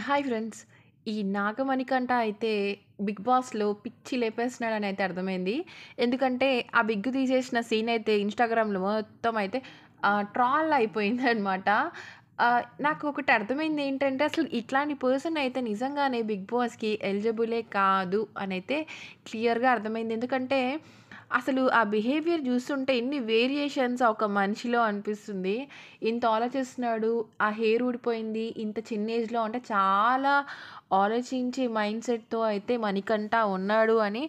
Hi friends. ఈ నాగమణికంఠ అయితే 'big బాస్‌లో' పిచ్చి లేపేస్తున్నాడని అయితే అర్థమైంది. ఎందుకంటే ఆ విగ్ తీసేసిన సీన్ అయితే ఇన్‌స్టాగ్రామ్‌లో మొత్తం అయితే ట్రోల్ అయిపోయిందనమాట. నాకు ఒకటి అర్థమైంది ఏంటంటే అసలు ఇట్లాంటి పర్సన్ అయితే నిజంగానే 'బిగ్ బాస్‌కి' ఎలిజిబులే కాదు అనైతే క్లియర్‌గా అర్థమైంది. ఎందుకంటే అసలు ఆ బిహేవియర్ చూస్తుంటే ఎన్ని వేరియేషన్స్ ఒక మనిషిలో అనిపిస్తుంది. ఇంత ఆలోచిస్తున్నాడు. ఆ హెయిర్ ఊడిపోయింది. ఇంత చిన్న ఏజ్‌లో అంటే చాలా ఆలోచించి మైండ్‌సెట్‌తో అయితే మణికంఠ ఉన్నాడు అని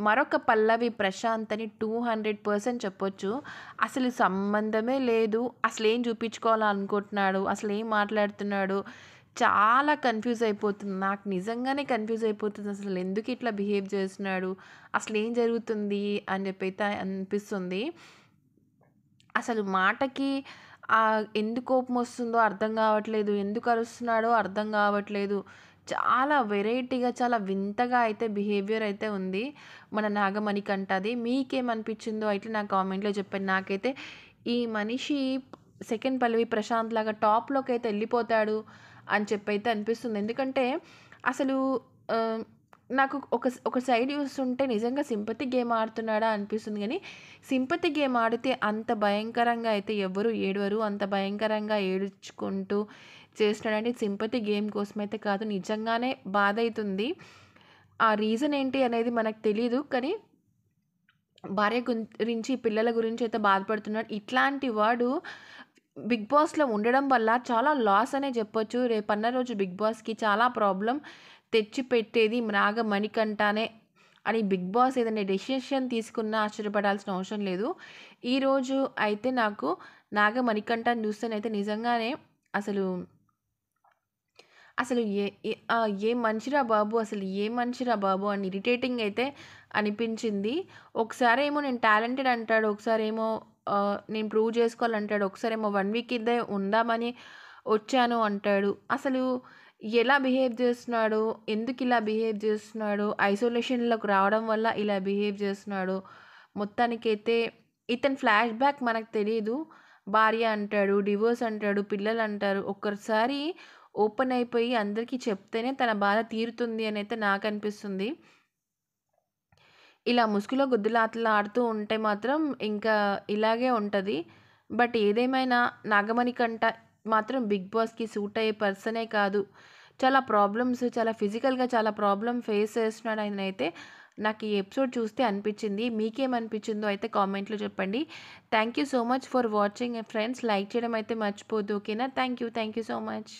మరొక పల్లవి ప్రశాంత్ అని 200% చెప్పొచ్చు. అసలు సంబంధమే లేదు. అసలేం చూపించుకోవాలనుకుంటున్నాడు? అసలేం మాట్లాడుతున్నాడు? చాలా కన్‌ఫ్యూజ్ అయిపోతుంది. నాకు నిజంగానే కన్‌ఫ్యూజ్ అయిపోతుంది. అసలు ఎందుకు ఇట్లా బిహేవ్ చేస్తున్నాడు? అసలేం జరుగుతుంది? అని చెప్పైతే అనిపిస్తుంది. అసలు మాటకి ఎందుకు కోపమొస్తుందో అర్థం గావట్లేదు. ఎందుకు అరుస్తున్నాడో అర్థం గావట్లేదు. చాలా వెరైటీగా, చాలా వింతగా అయితే బిహేవియర్ అయితే ఉంది. మన నాగమణికంఠది. మీకేమనిపించిందో అయితే నాకు కామెంట్‌లో చెప్పండి. నాకైతే ఈ మనిషి సెకండ్ పల్లవి ప్రశాంత్ లాగా టాప్‌లోకైతే ఎళ్ళిపోతాడు అని చెప్పైతే అనిపిస్తుంది. ఎందుకంటే అసలు ఆహ్, నాకు ఒక సైడ్ చూస్తుంటే నిజంగా సింపతి గేమ్ ఆడుతున్నాడా అనిపిస్తుంది గానీ, సింపతి గేమ్ ఆడితే అంత భయంకరంగా అయితే ఎవ్వరు ఏడవరు. అంత భయంకరంగా ఏడ్చుకుంటూ చేస్తున్నాడంటే సింపతి గేమ్ కోసమైతే కాదు. నిజంగానే బాధైతుంది. ఆ రీజన్ ఏంటి అనేది మనకు తెలీదు. కానీ భార్య గురించి, పిల్లల గురించయితే బాధపడుతున్నాడు. ఇట్లాంటి వాడు బిగ్ బాస్‌లో ఉండడం వల్ల చాలా లాస్ అనే జెప్పొచ్చు. రేపన్న రోజు బిగ్ బాస్‌కి చాలా ప్రాబ్లమ్ తెచ్చిపెట్టేది మణికంఠనే అని బిగ్ బాస్ ఏదైనా డెసిషన్ తీసుకున్నా ఆశ్చర్యపడాల్సిన అవసరం లేదు. ఈరోజు అయితే నాకు మణికంఠని చూస్తేనైతే నిజంగానే అసలు అసలు ఏం మనిషిరా బాబు! అసలు ఏం మనిషిరా బాబు! అని ఇరిటేటింగ్ అయితే అనిపించింది. ఒకసారేమో నేను టాలెంటెడ్ అంటాడు. ఒకసారేమో నేను ప్రూవ్ చేసుకోవాలంటాడు. ఒకసారేమో 1 వీక్ ఇద్దే ఉందామని వచ్చాను అంటాడు. అసలు ఎలా బిహేవ్ చేస్తున్నాడో, ఎందుకిలా బిహేవ్ చేస్తున్నాడో, ఐసోలేషన్‌లోకి రావడం వల్ల ఇలా బిహేవ్ చేస్తున్నాడో, మొత్తానికైతే ఇతని ఫ్లాష్ బ్యాక్ మనకు తెలీదు. భార్య అంటాడు, డివోర్స్ అంటాడు, పిల్లలంటారు. ఒక్కసారి ఓపెన్ అయిపోయి అందరికీ చెప్తేనే తన బాధ తీరుతుంది అనైతే నాకనిపిస్తుంది. ఇలా ముసుగులో గుద్దులాటలు ఆడుతూ ఉంటే మాత్రం ఇంకా ఇలాగే ఉంటది. బట్ ఏదేమైనా నాగమణికంఠ మాత్రం 'బిగ్ బాస్‌కి' సూట్ అయ్యే పర్సనే కాదు. చాలా ఫిజికల్‌గా చాలా ప్రాబ్లమ్ ఫేస్ చేస్తున్నాడనైతే నాకు ఈ ఎపిసోడ్ చూస్తే అనిపించింది. మీకేమనిపించిందో అయితే కామెంట్‌లో చెప్పండి. Thank you so much for watching friends. Like చేయడం అయితే మర్చిపోవద్దు. ఓకేనా? Thank you so much.